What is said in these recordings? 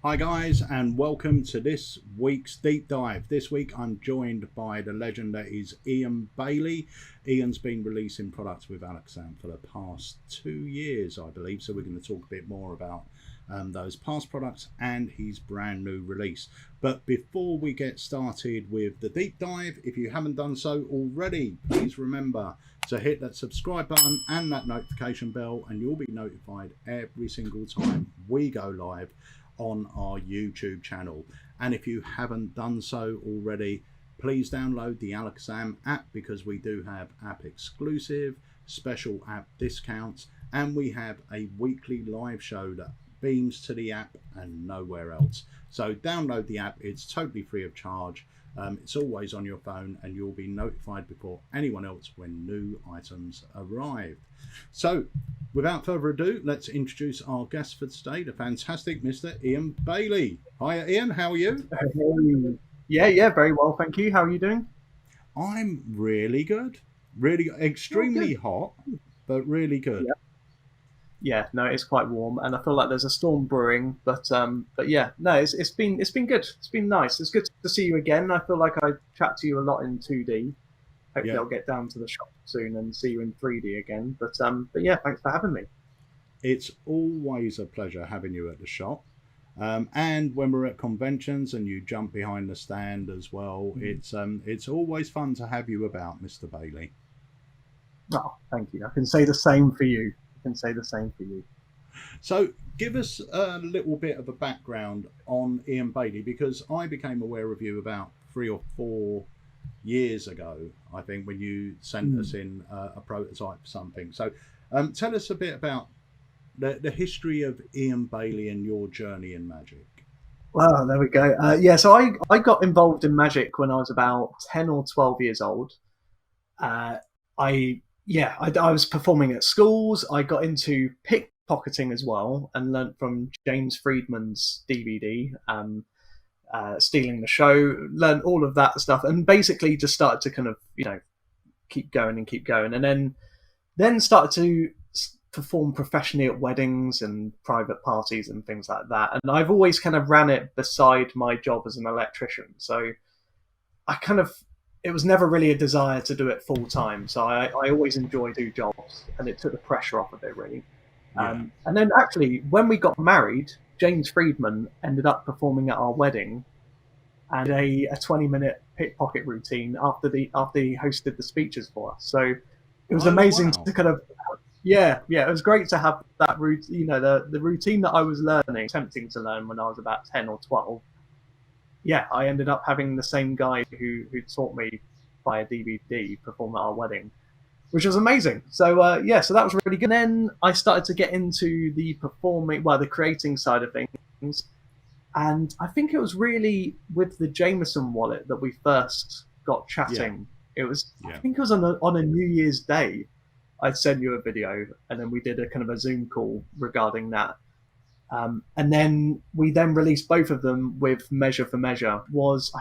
Hi guys, and welcome to this week's deep dive. This week I'm joined by the legend that is Iain Bailey. Iain's been releasing products with Alakazam for the past 2 years, I believe, so we're going to talk a bit more about those past products and his brand new release. But before we get started with the deep dive, if you haven't done so already, please remember to hit that subscribe button and that notification bell, and you'll be notified every single time we go live on our YouTube channel. And if you haven't done so already, please download the Alakazam app, because we do have app exclusive, special app discounts, and we have a weekly live show that beams to the app and nowhere else. So download the app, it's totally free of charge. It's always on your phone, and you'll be notified before anyone else when new items arrive. So without further ado, let's introduce our guest for today, the fantastic Mr. Iain Bailey. Hi Iain, how are you? Yeah, very well, thank you. How are you doing? I'm really good. Really extremely hot, but really good. Yeah, no, it's quite warm, and I feel like there's a storm brewing. But yeah, no, it's been good. It's been nice. It's good to see you again. I feel like I chat to you a lot in 2D. Hopefully, Yeah, I'll get down to the shop soon and see you in 3D again. But yeah, thanks for having me. it's always a pleasure having you at the shop. And when we're at conventions and you jump behind the stand as well, it's always fun to have you about, Mr. Bailey. Oh, thank you. I can say the same for you. I can say the same for you. So give us a little bit of a background on Iain Bailey, because I became aware of you about 3 or 4 years ago, I think, when you sent us in a prototype for something. So tell us a bit about the history of Iain Bailey and your journey in magic. Well, there we go. Yeah, so I got involved in magic when I was about 10 or 12 years old. Uh, I was performing at schools. I got into pickpocketing as well, and learnt from James Friedman's DVD, Stealing the Show. Learned all of that stuff, and basically just started to kind of keep going and keep going, and then started to perform professionally at weddings and private parties and things like that. And I've always kind of ran it beside my job as an electrician, so I kind of it was never really a desire to do it full time. So I always enjoyed 2 jobs, and it took the pressure off of it really. Yeah. And then actually, when we got married, James Friedman ended up performing at our wedding, and a 20-minute pickpocket routine after he hosted the speeches for us. So it was Oh, amazing wow. to kind of it was great to have that routine. The routine that I was attempting to learn when I was about 10 or 12. Yeah, I ended up having the same guy who taught me via DVD perform at our wedding, which was amazing. So that was really good. And then I started to get into the the creating side of things, and I think it was really with the Jameson wallet that we first got Yeah. chatting. I Yeah. think it was on a New Year's Day. I'd send you a video, and then we did a kind of a Zoom call regarding that. And then we then released both of them with Measure for Measure. Was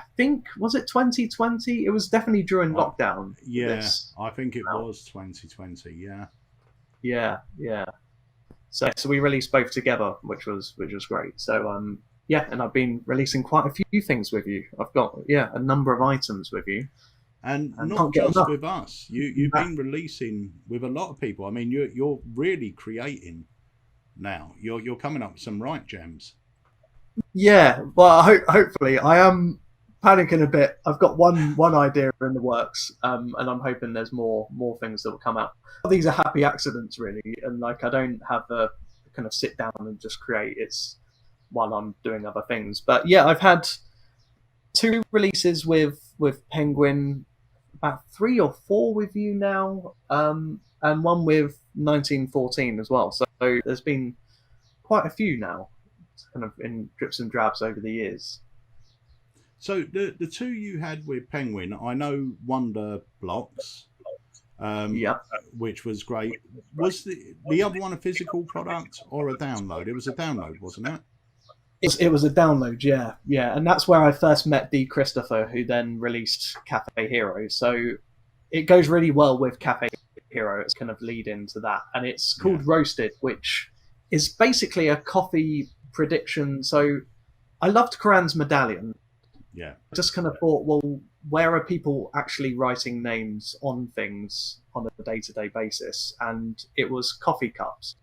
it 2020? It was definitely during I, lockdown. yeah. This I think it out. was 2020. Yeah. Yeah. So we released both together, which was great. Yeah, and I've been releasing quite a few things with you. I've got a number of items with you, And and not can't get just enough. with us. You've been releasing with a lot of people. I mean, you're really creating now. You're coming up with some right gems. Yeah, well, hopefully I am panicking a bit. I've got one idea in the works, and I'm hoping there's more things that will come out. These are happy accidents, really, and like I don't have a kind of sit down and just create. It's while I'm doing other things. But yeah, I've had 2 releases with Penguin, about 3 or 4 with you now, and one with 1914 as well. So there's been quite a few now, kind of in drips and drabs over the years. So the two you had with Penguin, I know Wonder Blocks, um, Yeah, which was great. Was the other one a physical product or a download? It was a download, wasn't it? it was a download. Yeah, and that's where I first met D. Christopher, who then released Cafe Hero. So it goes really well with Cafe Hero. It's kind of lead into that, and it's Yeah. called Roasted, which is basically a coffee prediction. So I loved Quran's medallion. Yeah. I just kind of thought, well, where are people actually writing names on things on a day-to-day basis? And it was coffee cups.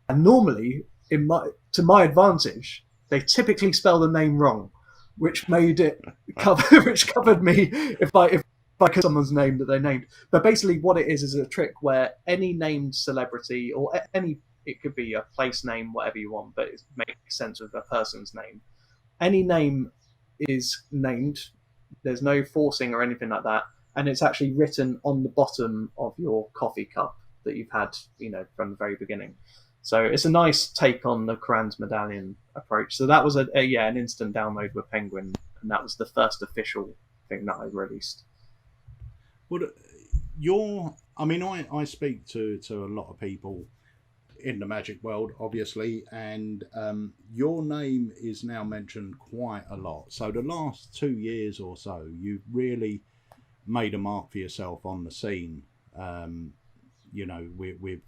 And normally, to my advantage, they typically spell the name wrong, which made it which covered me if I could someone's name that they named. But basically, what it is a trick where any named celebrity or any, it could be a place name, whatever you want, but it makes sense of a person's name. Any name is named. There's no forcing or anything like that, and it's actually written on the bottom of your coffee cup that you've had, from the very beginning. So it's a nice take on the Quran's medallion approach. So that was an instant download with Penguin, and that was the first official thing that I released. Well, I speak to a lot of people in the magic world, obviously, and your name is now mentioned quite a lot. So the last 2 years or so, you've really made a mark for yourself on the scene. With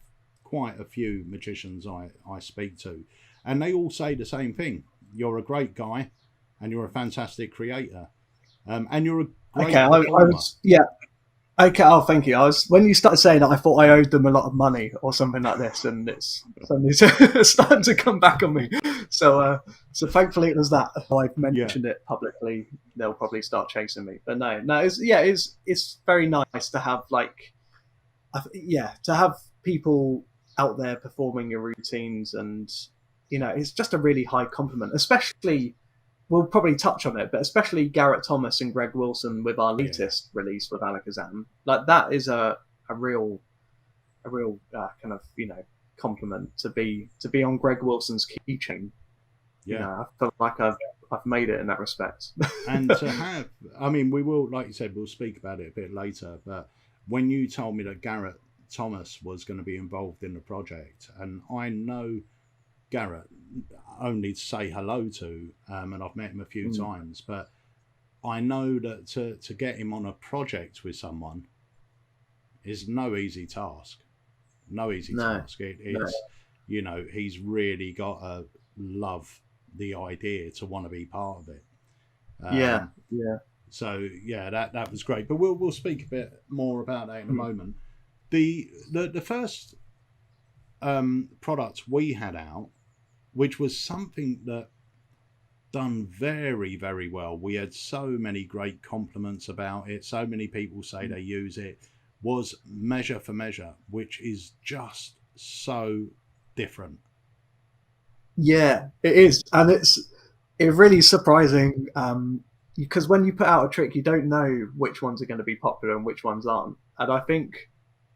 quite a few magicians I speak to, and they all say the same thing. You're a great guy, and you're a fantastic creator, and you're a great performer. Okay, oh, thank you. When you started saying that, I thought I owed them a lot of money or something like this, and it's suddenly starting to come back on me. So thankfully it was that. If I've mentioned it publicly, they'll probably start chasing me. But no, it's very nice to have to have people out there performing your routines, and it's just a really high compliment, especially. We'll probably touch on it, but especially Garrett Thomas and Greg Wilson with our latest release with Alakazam. Like, that is a real kind of compliment to be on Greg Wilson's keychain. I feel like I've made it in that respect. And to have, we will, like you said, we'll speak about it a bit later. But when you told me that Garrett Thomas was going to be involved in the project, and I know Garrett only to say hello to, and I've met him a few times, but I know that to get him on a project with someone is no easy task. It's he's really got to love the idea to want to be part of it. So that was great, but we'll speak a bit more about that in a moment. The first product we had out, which was something that done very, very well. We had so many great compliments about it. So many people say they use it. Was Measure for Measure, which is just so different. Yeah, it is, and it's really surprising because when you put out a trick, you don't know which ones are going to be popular and which ones aren't. And I think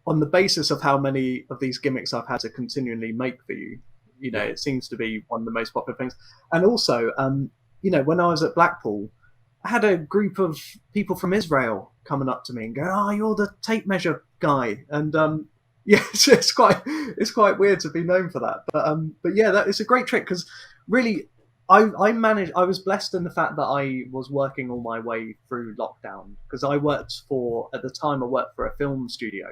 on the basis of how many of these gimmicks I've had to continually make for you, it seems to be one of the most popular things. And also, when I was at Blackpool, I had a group of people from Israel coming up to me and going, "Oh, you're the tape measure guy." And it's quite weird to be known for that. But yeah, that is a great trick, because really, I was blessed in the fact that I was working all my way through lockdown, because at the time I worked for a film studio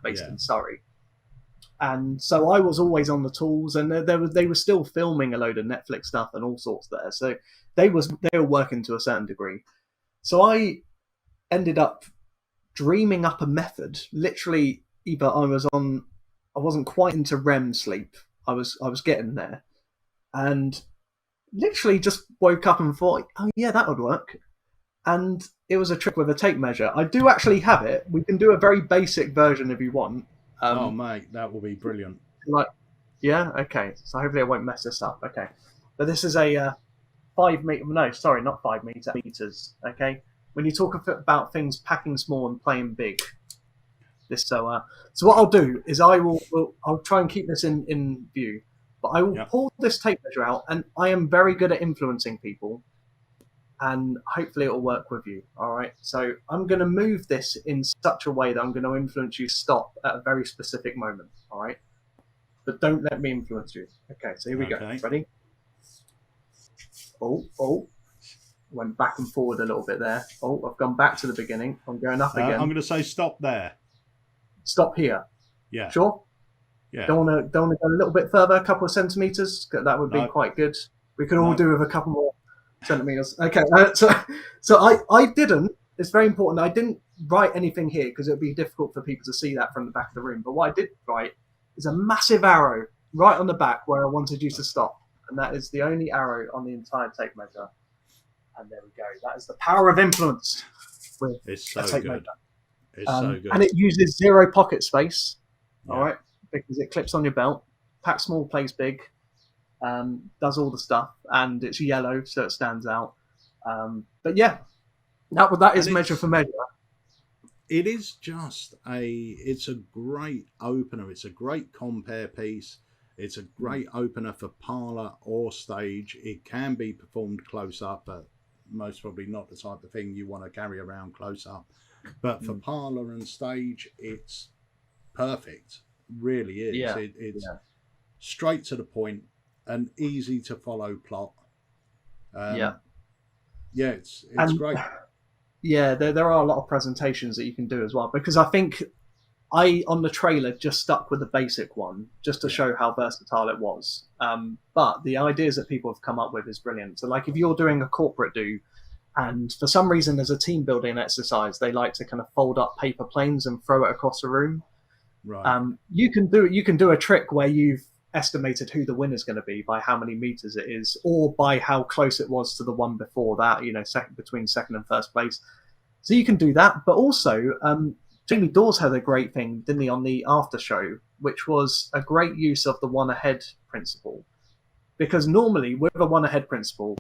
based in Surrey. And so I was always on the tools, and they were still filming a load of Netflix stuff and all sorts there. So they were working to a certain degree. So I ended up dreaming up a method. Literally, either I wasn't quite into REM sleep. I was getting there, and literally just woke up and thought, oh yeah, that would work. And it was a trick with a tape measure. I do actually have it. We can do a very basic version if you want. Oh mate, that will be brilliant. Okay. So hopefully I won't mess this up. Okay, but this is a 5 meter. No, sorry, not 5 meters. Okay, when you talk about things packing small and playing big. So what I'll do is I'll try and keep this in view, but I will pull this tape measure out, and I am very good at influencing people, and hopefully it'll work with you. All right. So I'm going to move this in such a way that I'm going to influence you to stop at a very specific moment. All right. But don't let me influence you. Okay. So here we go. Ready? Oh. Went back and forward a little bit there. Oh, I've gone back to the beginning. I'm going up again. I'm going to say stop there. Stop here. Yeah. Sure? Yeah. Don't want to go a little bit further, a couple of centimeters? That would be quite good. We could all do with a couple more. centimeters. Okay, so I didn't. It's very important. I didn't write anything here because it would be difficult for people to see that from the back of the room. But what I did write is a massive arrow right on the back where I wanted you to stop, and that is the only arrow on the entire tape measure. And there we go. That is the power of influence with It's so a tape good. measure. It's so good. And it uses 0 pocket space. Yeah. All right, because it clips on your belt. Pack small, plays big. Does all the stuff, and it's yellow, so it stands out. But yeah, that is measure for measure. It is just it's a great opener. It's a great compare piece. It's a great opener for parlour or stage. It can be performed close up, but most probably not the type of thing you want to carry around close up. But for parlour and stage, it's perfect. Really is. Yeah. It's straight to the point, an easy to follow plot. It's great. Yeah, there are a lot of presentations that you can do as well, because I think on the trailer just stuck with the basic one just to show how versatile it was. But the ideas that people have come up with is brilliant. So like if you're doing a corporate do, and for some reason there's a team building exercise, they like to kind of fold up paper planes and throw it across the room. Right. You can do a trick where you've estimated who the winner's going to be by how many meters it is, or by how close it was to the one before that, between second and first place. So you can do that. But also, Jamie Dawes had a great thing, didn't he, on the after show, which was a great use of the one ahead principle. Because normally with a one ahead principle,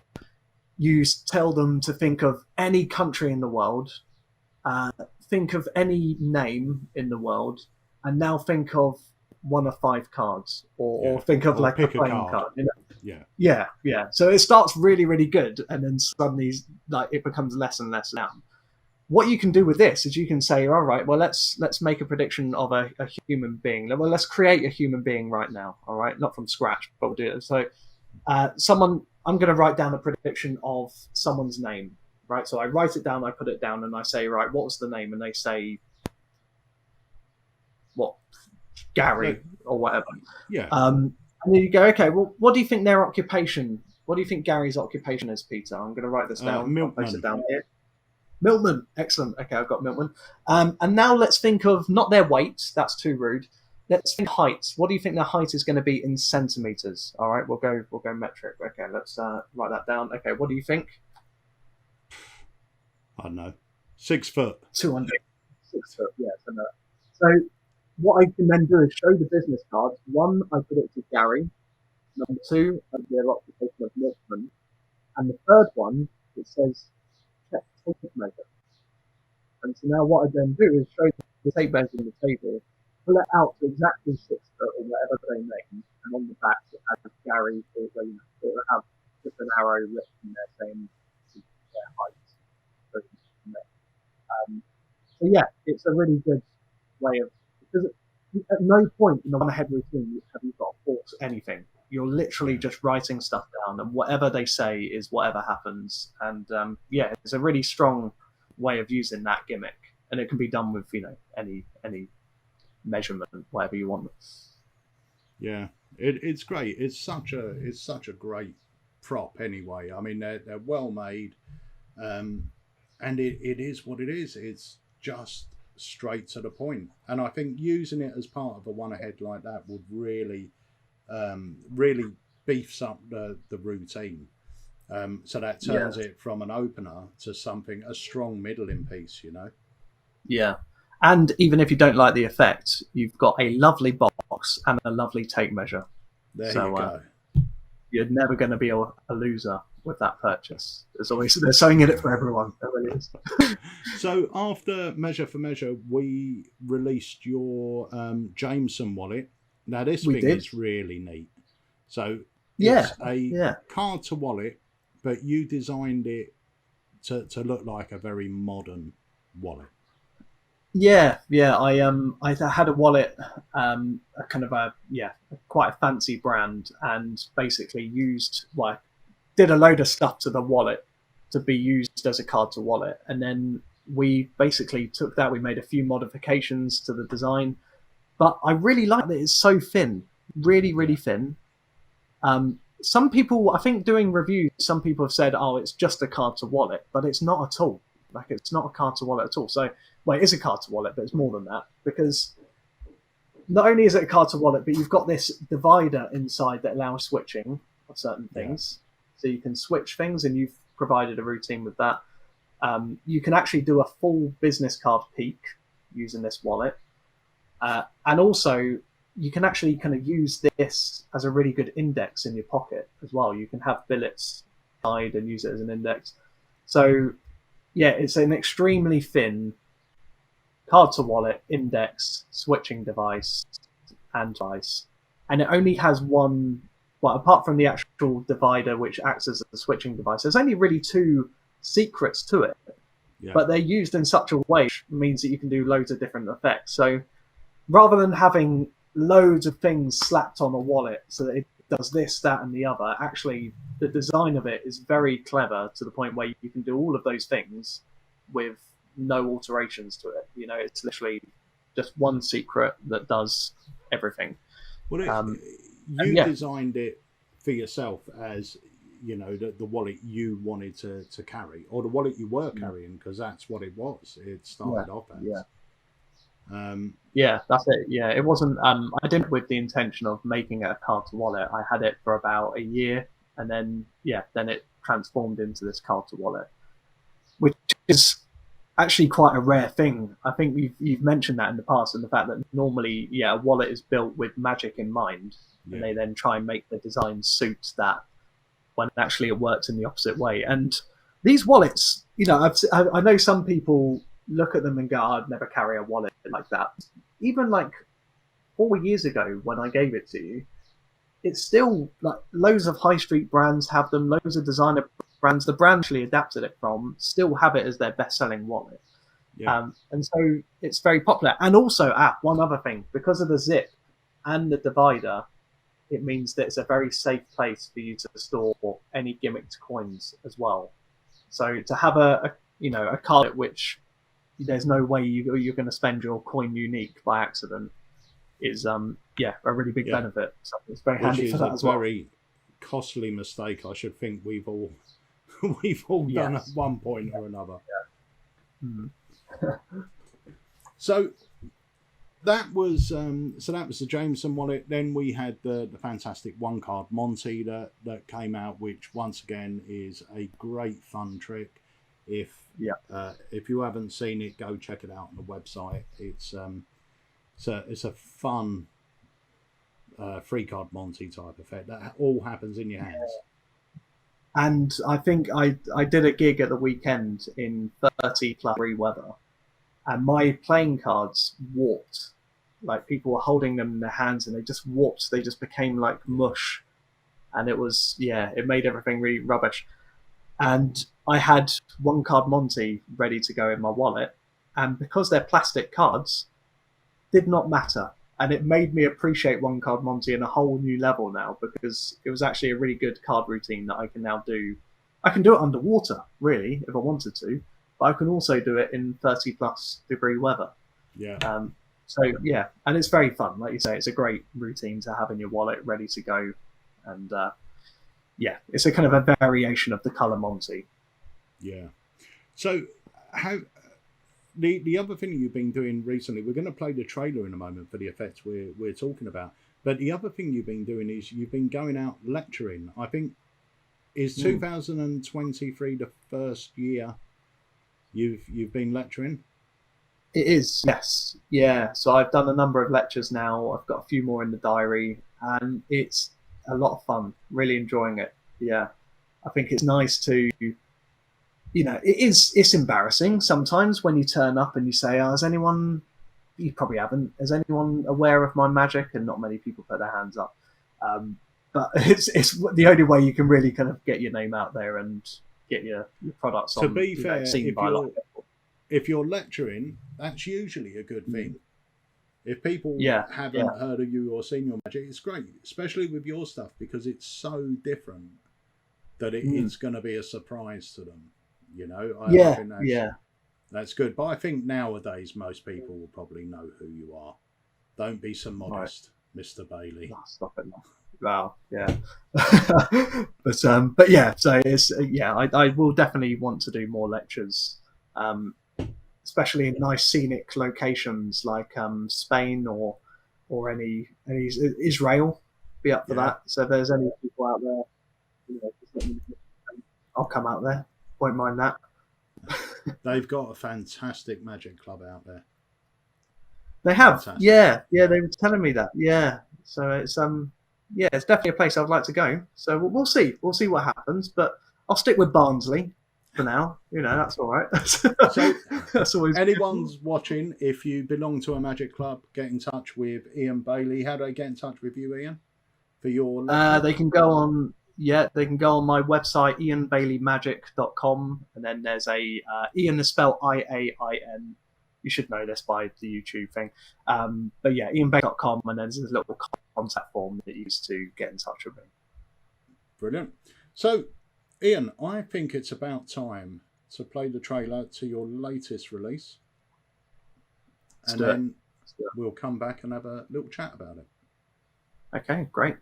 you tell them to think of any country in the world, think of any name in the world, and now think of one of 5 cards, or think of like a playing card. Yeah. So it starts really, really good, and then suddenly like it becomes less and less down. What you can do with this is you can say, all right, well, let's make a prediction of a human being. Well, let's create a human being right now. All right, not from scratch, but we'll do it. So, I'm going to write down a prediction of someone's name. Right, so I write it down, I put it down, and I say, right, what was the name? And they say, what? Gary or whatever. Yeah. And then you go, okay, well, what do you think their occupation? What do you think Gary's occupation is, Peter? I'm going to write this down. I'll place it down here. Milkman. Excellent. Okay, I've got Milkman. And now let's think of not their weight. That's too rude. Let's think height. What do you think their height is going to be in centimeters? All right, we'll go metric. Okay, let's write that down. Okay, what do you think? I don't know. 6 foot. 200. 6 foot. Yeah. So what I can then do is show the business cards. 1, I predicted Gary. Number 2, the occupation of Milkman. And the third one, it says check tape measure. And so now what I then do is show the tape measure on the table, pull it out to exactly 6 foot or whatever they name, and on the back it has Gary, or it will have just an arrow written in there saying their height. So yeah, it's a really good way of, because at no point in the one ahead routine have you got to force anything. You're literally just writing stuff down, and whatever they say is whatever happens. And it's a really strong way of using that gimmick, and it can be done with any measurement, whatever you want. Yeah, it's great. It's such a great prop anyway. I mean, they're well made, and it is what it is. It's just straight to the point, and I think using it as part of a one ahead like that would really beefs up the routine, so that turns it from an opener to something, a strong middling piece, Yeah, and even if you don't like the effect, you've got a lovely box and a lovely tape measure. There you go. You're never going to be a loser with that purchase. There's something in it for everyone. There really is. So after Measure for Measure, we released your Jameson wallet. Now this thing is really neat. So it's a card to wallet, but you designed it to look like a very modern wallet. Yeah. I had a wallet, quite a fancy brand, and basically did a load of stuff to the wallet to be used as a card to wallet, and then we basically took that. We made a few modifications to the design, but I really like that it's so thin, really thin. some people, I think, doing reviews, some people have said, "Oh, it's just a card to wallet," but it's not at all. Like, it's not a card to wallet at all. So, well, it is a card to wallet, but it's more than that, because not only is it a card to wallet, but you've got this divider inside that allows switching of certain things. So you can switch things, and you've provided a routine with that. You can actually do a full business card peek using this wallet. And also, you can actually kind of use this as a really good index in your pocket as well. You can have billets side and use it as an index. So, yeah, it's an extremely thin card to wallet, index, switching device, and device. And it only has one, well, apart from the actual divider, which acts as a switching device, there's only really two secrets to it. Yeah. But they're used in such a way which means that you can do loads of different effects. So rather than having loads of things slapped on a wallet so that it does this, that, and the other, actually the design of it is very clever to the point where you can do all of those things with no alterations to it. You know, it's literally just one secret that does everything. Well, you designed it for yourself as, you know, the wallet you wanted to carry, or the wallet you were carrying, because that's what it was. It started off as. Yeah, that's it. Yeah, it wasn't. I did it with the intention of making it a card to wallet. I had it for about a year, and then it transformed into this card to wallet, which is actually quite a rare thing. I think you've mentioned that in the past, and the fact that normally, a wallet is built with Magic in mind, and they then try and make the design suit that, when actually it works in the opposite way. And these wallets, you know, I know some people look at them and go, "I'd never carry a wallet like that." Even like 4 years ago when I gave it to you, it's still like loads of high street brands have them, loads of designer brands, the brand actually adapted it from, still have it as their best-selling wallet. And so it's very popular. And also, one other thing, because of the zip and the divider, it means that it's a very safe place for you to store any gimmicked coins as well. So to have a card which there's no way you're going to spend your coin unique by accident is a really big benefit. So it's very handy for that as well. Which is a very costly mistake. I should think we've all done at one point or another. So that was the Jameson wallet. Then we had the fantastic one card Monte that came out, which once again is a great fun trick. If you haven't seen it, go check it out on the website. It's a fun 3-card Monte type effect that all happens in your hands. And I think I did a gig at the weekend in 30+3 weather, and my playing cards warped. Like, people were holding them in their hands and they just warped. They just became like mush, and it was it made everything really rubbish. And I had 1-card Monte ready to go in my wallet, and because they're plastic cards, did not matter. And it made me appreciate 1-card Monte in a whole new level now, because it was actually a really good card routine that I can now do. I can do it underwater, really, if I wanted to, but I can also do it in 30+degree weather. And it's very fun. Like you say, it's a great routine to have in your wallet ready to go. And it's a kind of a variation of the colour Monte. Yeah. So how the other thing you've been doing recently, we're going to play the trailer in a moment for the effects we're talking about. But the other thing you've been doing is you've been going out lecturing. I think is 2023 the first year you've been lecturing? It is, yes. Yeah. So I've done a number of lectures now. I've got a few more in the diary, and it's a lot of fun. Really enjoying it. Yeah. I think it's nice to, it's embarrassing sometimes when you turn up and you say, you probably haven't, is anyone aware of my magic? And not many people put their hands up. But it's the only way you can really kind of get your name out there and get your products on. To be fair, if you're lecturing, that's usually a good thing. If people haven't heard of you or seen your magic, it's great, especially with your stuff, because it's so different that it's going to be a surprise to them. I think that's good. But I think nowadays most people will probably know who you are. Don't be so modest, Mr. Bailey. No, stop it. Wow, yeah. But yeah, so it's I will definitely want to do more lectures, especially in nice scenic locations like Spain or any Israel. Be up for Yeah. that. So if there's any people out there, just let me know. I'll come out there. Won't mind that. They've got a fantastic magic club out there. They have, Fantastic. yeah. They were telling me that, yeah. So it's it's definitely a place I'd like to go. So we'll see. We'll see what happens. But I'll stick with Barnsley for now. That's all right. So, that's always anyone's watching, if you belong to a magic club, get in touch with Iain Bailey. How do they get in touch with you, Iain? For your they can go on. Yeah, they can go on my website, iainbaileymagic.com, and then there's a Iain is spelled IAIN. You should know this by the YouTube thing. But yeah, iainbailey.com, and then there's a little contact form that you use to get in touch with me. Brilliant. So, Iain, I think it's about time to play the trailer to your latest release. And then we'll come back and have a little chat about it. Okay, great.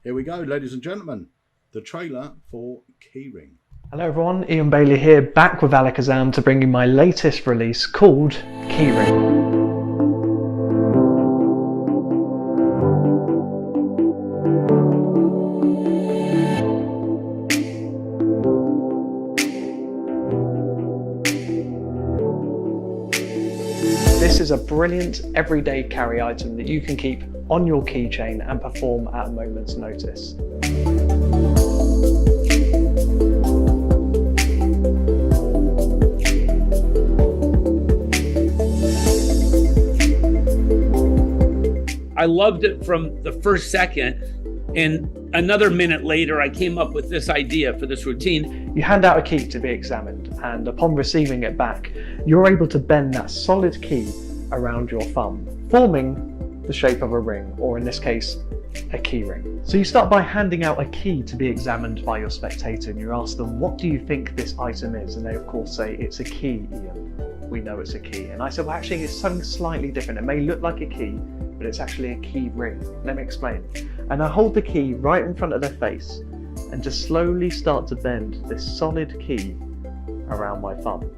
Here we go, ladies and gentlemen. The trailer for Keyring. Hello everyone, Iain Bailey here, back with Alakazam to bring you my latest release called Keyring. This is a brilliant everyday carry item that you can keep on your keychain and perform at a moment's notice. I loved it from the first second, and another minute later I came up with this idea for this routine. You hand out a key to be examined, and upon receiving it back, you're able to bend that solid key around your thumb, forming the shape of a ring, or in this case, a key ring. So you start by handing out a key to be examined by your spectator, and you ask them, what do you think this item is? And they of course say, it's a key, Iain. We know it's a key. And I said, well actually it's something slightly different. It may look like a key, but it's actually a key ring. Let me explain. And I hold the key right in front of their face and just slowly start to bend this solid key around my thumb,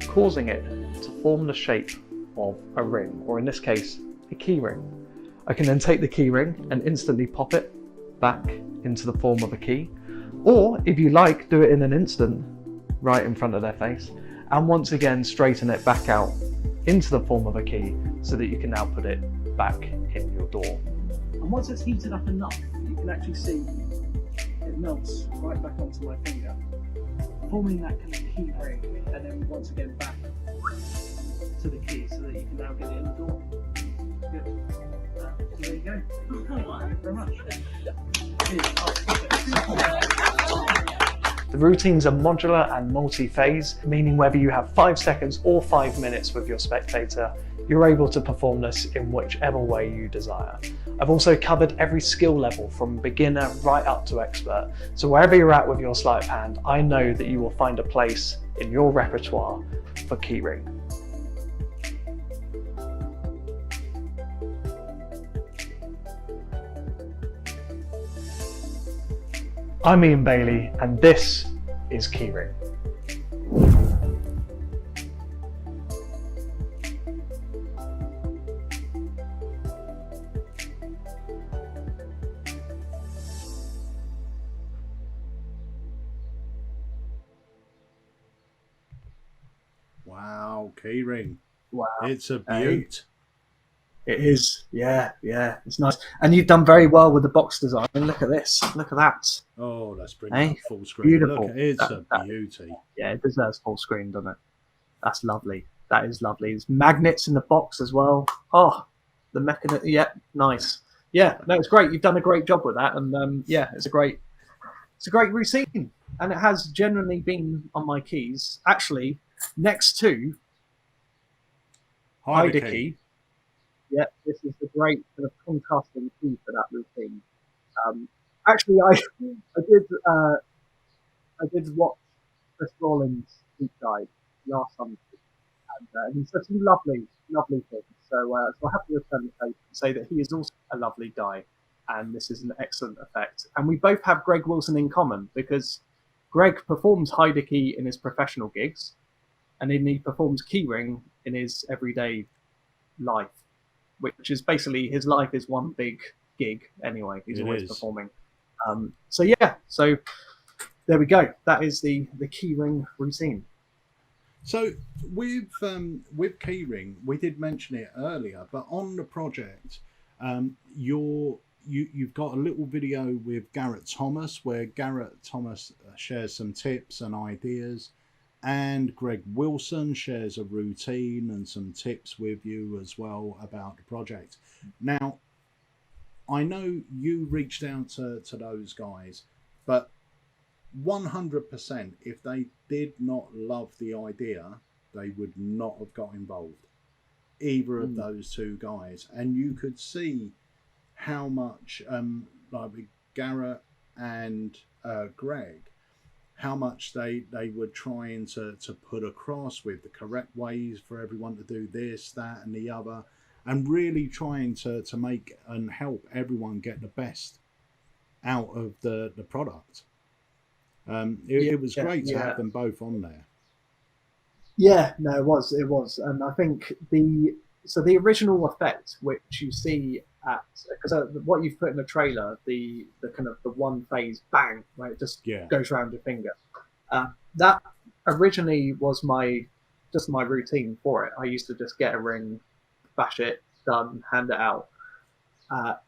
causing it to form the shape of a ring, or in this case, a key ring. I can then take the key ring and instantly pop it back into the form of a key, or if you like, do it in an instant right in front of their face, and once again straighten it back out into the form of a key so that you can now put it back in your door. And once it's heated up enough, you can actually see it melts right back onto my finger, forming that kind of key ring, and then once again back to the key so that you can now get it in the door. Good. So there you go. Thank you very much. The routines are modular and multi-phase, meaning whether you have 5 seconds or 5 minutes with your spectator, you're able to perform this in whichever way you desire. I've also covered every skill level from beginner right up to expert, so wherever you're at with your sleight of hand, I know that you will find a place in your repertoire for keyring. I'm Iain Bailey, and this is Keyring. Wow, Keyring. Wow. It's a beaut. It is, yeah, it's nice. And you've done very well with the box design. Look at this, look at that. Oh, let's bring it up full screen. Beautiful. Look, it's a beauty. Yeah, it deserves full screen, doesn't it? That's lovely. That is lovely. There's magnets in the box as well. Oh, the mechanism. Yeah, nice. Yeah, no, it's great. You've done a great job with that, and yeah, it's a great routine, and it has generally been on my keys. Actually, next to hide a key. Yeah, this is the great kind of contrasting key for that routine. Actually, I did watch Chris Rawlins' deep dive last summer, and he said some lovely things. So I have to return the favour and say that he is also a lovely guy. and this is an excellent effect. And we both have Greg Wilson in common, because Greg performs Hyder key in his professional gigs, and then he performs keyring in his everyday life, which is basically his life is one big gig anyway. He's always performing. So there we go. That is the keyring routine. So with keyring, we did mention it earlier, but on the project, you've got a little video with Garrett Thomas, where Garrett Thomas shares some tips and ideas, and Greg Wilson shares a routine and some tips with you as well about the project. Now, I know you reached out to those guys, but 100%, if they did not love the idea, they would not have got involved, either of those two guys. And you could see how much, like with Garrett and Greg, how much they were trying to put across with the correct ways for everyone to do this, that, and the other, and really trying to make and help everyone get the best out of the product. It was great to have them both on there. Yeah, no, it was, and I think the original effect, which you see at, because what you've put in the trailer, the kind of the one phase bang, right, it just goes around your finger. That originally was my routine for it. I used to just get a ring, bash it, done, hand it out,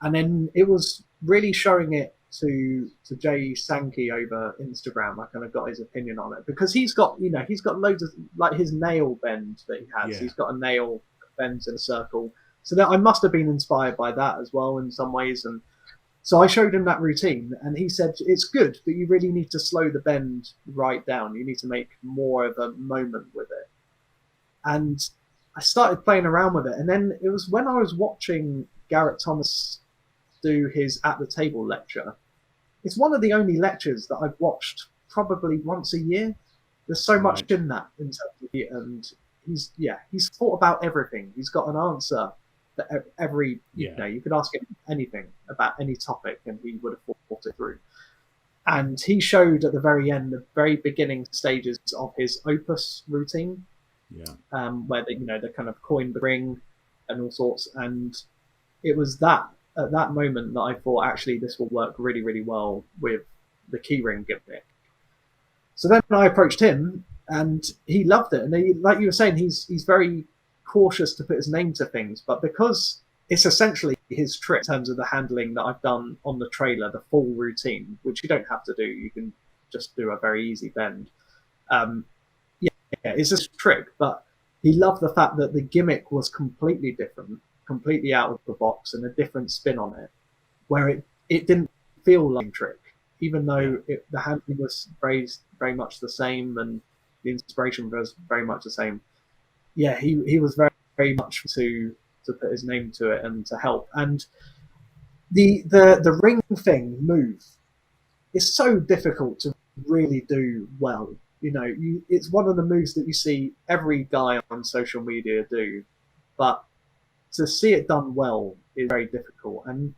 and then it was really showing it to Jay Sankey over Instagram. I kind of got his opinion on it, because he's got loads of, like, his nail bend that he has. He's got a nail bends in a circle, so that I must have been inspired by that as well in some ways. And so I showed him that routine, and he said it's good, but you really need to slow the bend right down. You need to make more of a moment with it. And I started playing around with it, and then it was when I was watching Garrett Thomas do his At the Table lecture. It's one of the only lectures that I've watched probably once a year. There's so much in that, in terms of it, and he's thought about everything. He's got an answer that every you could ask him anything about any topic, and he would have thought it through. And he showed at the very end, the very beginning stages of his opus routine, where they kind of coined the ring and all sorts. And it was that at that moment that I thought, actually, this will work really, really well with the keyring gimmick. So then I approached him, and he loved it. And he, like you were saying, he's very cautious to put his name to things, but because it's essentially his trick in terms of the handling that I've done on the trailer, the full routine, which you don't have to do. You can just do a very easy bend. It's a trick, but he loved the fact that the gimmick was completely different, completely out of the box, and a different spin on it, where it didn't feel like a trick, even though the handling was very, very much the same, and the inspiration was very much the same. Yeah, he was very, very much to put his name to it and to help. And the ring thing move is so difficult to really do well. It's one of the moves that you see every guy on social media do, but to see it done well is very difficult. And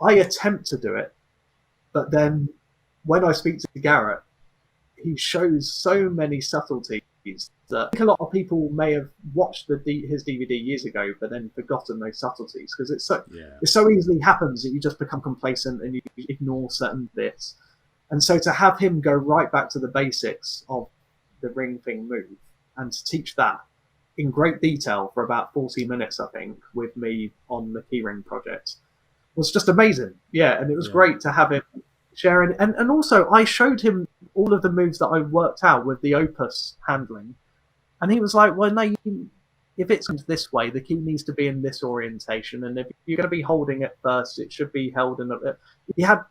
I attempt to do it, but then when I speak to Garrett, he shows so many subtleties that I think a lot of people may have watched his DVD years ago, but then forgotten those subtleties, because it so easily happens that you just become complacent and you ignore certain bits. And so to have him go right back to the basics of the ring thing move and to teach that in great detail for about 40 minutes, I think, with me on the keyring project was just amazing. Yeah, and it was great to have him sharing. And also, I showed him all of the moves that I worked out with the Opus handling. And he was like, well, no, if it's this way, the key needs to be in this orientation. And if you're going to be holding it first, it should be held in a... He had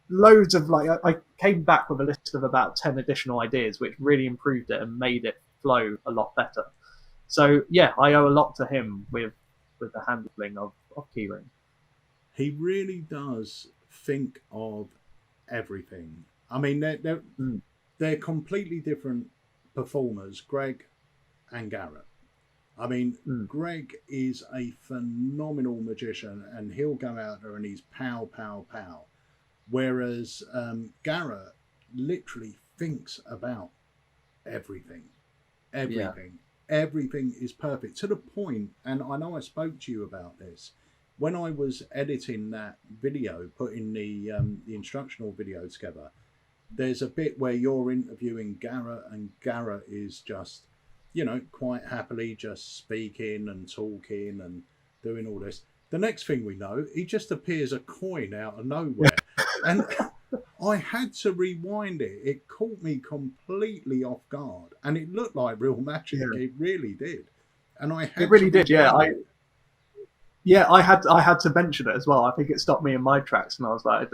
loads of, I came back with a list of about 10 additional ideas, which really improved it and made it flow a lot better. So, yeah, I owe a lot to him with the handling of keyring. He really does think of everything. I mean, they're completely different performers, Greg and Garrett. I mean, Greg is a phenomenal magician, and he'll go out there and he's pow, pow, pow. Whereas Garrett literally thinks about everything. Everything is perfect to the point, and I know I spoke to you about this when I was editing that video, putting the instructional video together. There's a bit where you're interviewing Garrett, and Garrett is just, quite happily just speaking and talking and doing all this. The next thing we know, he just appears a coin out of nowhere. And I had to rewind it. It caught me completely off guard. And it looked like real magic. Yeah. It really did. And I had it really did, yeah. I had to mention it as well. I think it stopped me in my tracks, and I was like,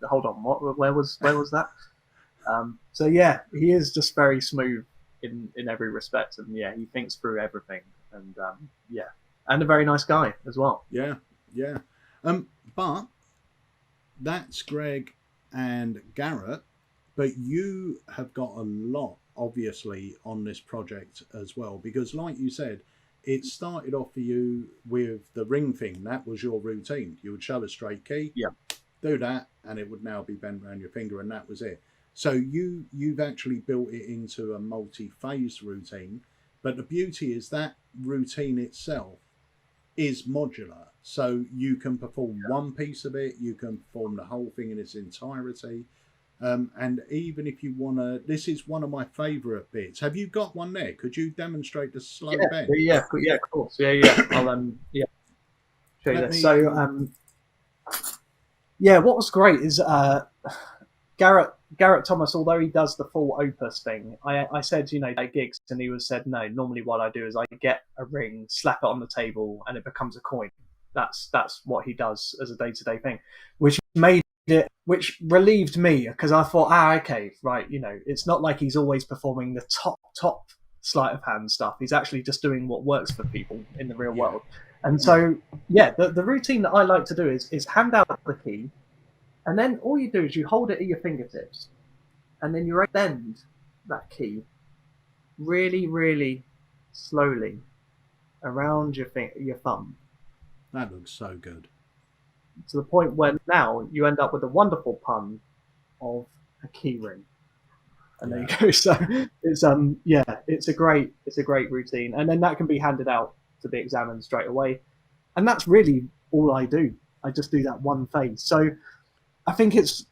hold on, what? Where was that? So yeah, he is just very smooth in every respect, and yeah, he thinks through everything, and and a very nice guy as well. Yeah. But that's Greg and Garrett, but you have got a lot, obviously, on this project as well, because like you said, it started off for you with the ring thing. That was your routine. You would shove a straight key, do that, and it would now be bent around your finger, and that was it. So you've actually built it into a multi-phased routine, but the beauty is that routine itself is modular. So you can perform one piece of it, you can perform the whole thing in its entirety. And even if you want to, this is one of my favourite bits. Have you got one there? Could you demonstrate the slow bend? Yeah, of course. Yeah. I'll show you this. So what was great is Garrett Thomas, although he does the full opus thing, I said, at gigs, and he said, no, normally what I do is I get a ring, slap it on the table, and it becomes a coin. That's what he does as a day-to-day thing, which relieved me, because I thought, okay, right, it's not like he's always performing the top sleight of hand stuff. He's actually just doing what works for people in the real world. And so, the routine that I like to do is hand out the key, and then all you do is you hold it at your fingertips, and then you bend that key really, really slowly around your thumb. That looks so good. To the point where now you end up with a wonderful pun of a key ring. And there you go. So it's a great routine. And then that can be handed out to be examined straight away. And that's really all I do. I just do that one phase. So I think it's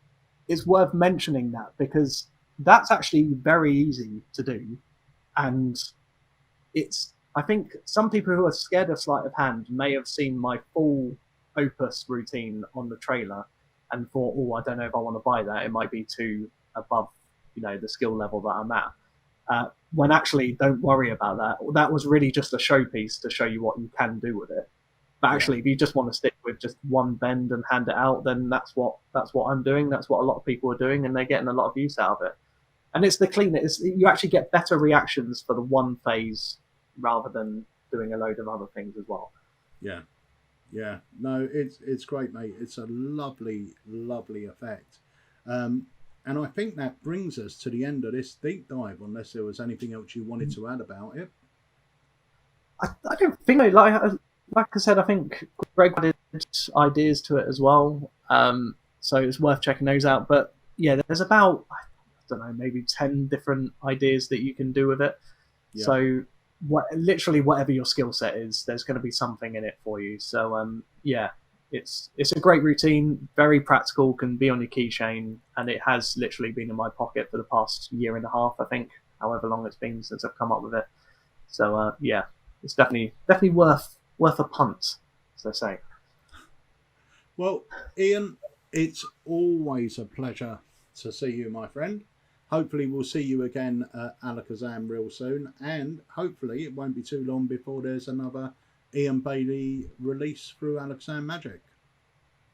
worth mentioning that, because that's actually very easy to do. And I think some people who are scared of sleight of hand may have seen my full opus routine on the trailer and thought, I don't know if I want to buy that. It might be too above, the skill level that I'm at. When actually, don't worry about that. That was really just a showpiece to show you what you can do with it. But actually, if you just want to stick with just one bend and hand it out, then that's what I'm doing. That's what a lot of people are doing, and they're getting a lot of use out of it. And it's the cleanest. You actually get better reactions for the one phase rather than doing a load of other things as well. Yeah. No, it's great, mate. It's a lovely, lovely effect. And I think that brings us to the end of this deep dive, unless there was anything else you wanted to add about it. I don't think so. Like I said, I think Greg added ideas to it as well. So it's worth checking those out. But yeah, there's about, I don't know, maybe 10 different ideas that you can do with it. Yeah. So literally whatever your skill set is, there's going to be something in it for you. So it's a great routine, very practical, can be on your keychain, and it has literally been in my pocket for the past year and a half, I think, however long it's been since I've come up with it. So it's definitely worth a punt, as they say. Well, Iain, it's always a pleasure to see you, my friend. Hopefully we'll see you again at Alakazam real soon, and hopefully it won't be too long before there's another Iain Bailey release through Alakazam Magic.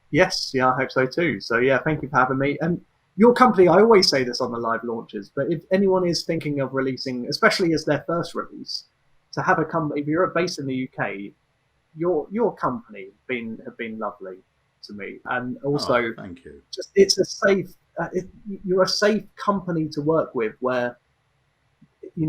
Yes, I hope so too. So thank you for having me. And your company, I always say this on the live launches, but if anyone is thinking of releasing, especially as their first release, to have a company, if you're based in the UK, your company have been lovely to me, and also thank you. Just it's a safe. You're a safe company to work with, where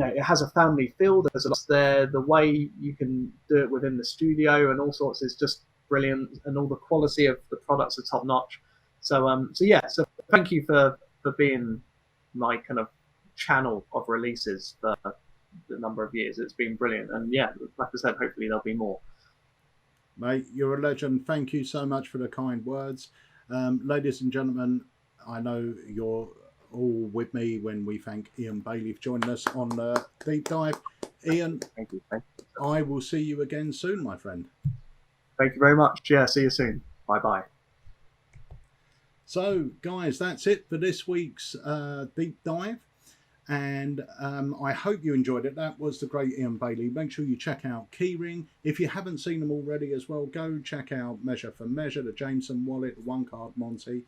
it has a family feel. There's a lot there. The way you can do it within the studio and all sorts is just brilliant, and all the quality of the products are top notch. So so thank you for being my kind of channel of releases for the number of years. It's been brilliant, and yeah, like I said, hopefully there'll be more. Mate, you're a legend. Thank you so much for the kind words. Ladies and gentlemen, I know you're all with me when we thank Iain Bailey for joining us on the Deep Dive. Iain, Thank you. I will see you again soon, my friend. Thank you very much. Yeah, see you soon. Bye-bye. So, guys, that's it for this week's Deep Dive. And I hope you enjoyed it. That was the great Iain Bailey. Make sure you check out Keyring. If you haven't seen them already as well, go check out Measure for Measure, the Jameson wallet, the one card Monte.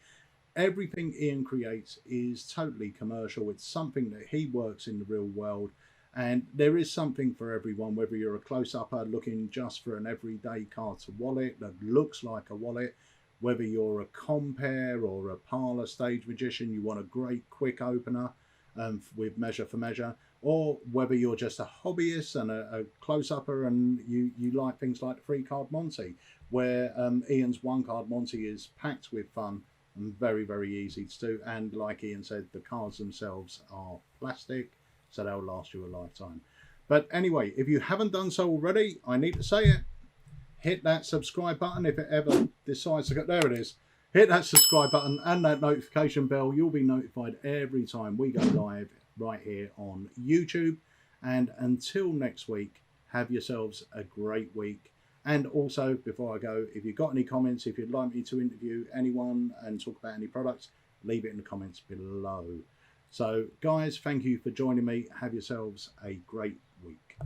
Everything Iain creates is totally commercial. It's something that he works in the real world. And there is something for everyone, whether you're a close-upper looking just for an everyday card to wallet that looks like a wallet, whether you're a compare or a parlor stage magician, you want a great quick opener with Measure for Measure, or whether you're just a hobbyist and a close-upper and you like things like the free card Monte, where Iain's one card Monte is packed with fun and very, very easy to do. And like Iain said, the cards themselves are plastic, so they'll last you a lifetime. But anyway, if you haven't done so already, I need to say it. Hit that subscribe button if it ever decides to go. There it is. Hit that subscribe button and that notification bell. You'll be notified every time we go live right here on YouTube. And until next week, have yourselves a great week. And also, before I go, if you've got any comments, if you'd like me to interview anyone and talk about any products, leave it in the comments below. So, guys, thank you for joining me. Have yourselves a great week.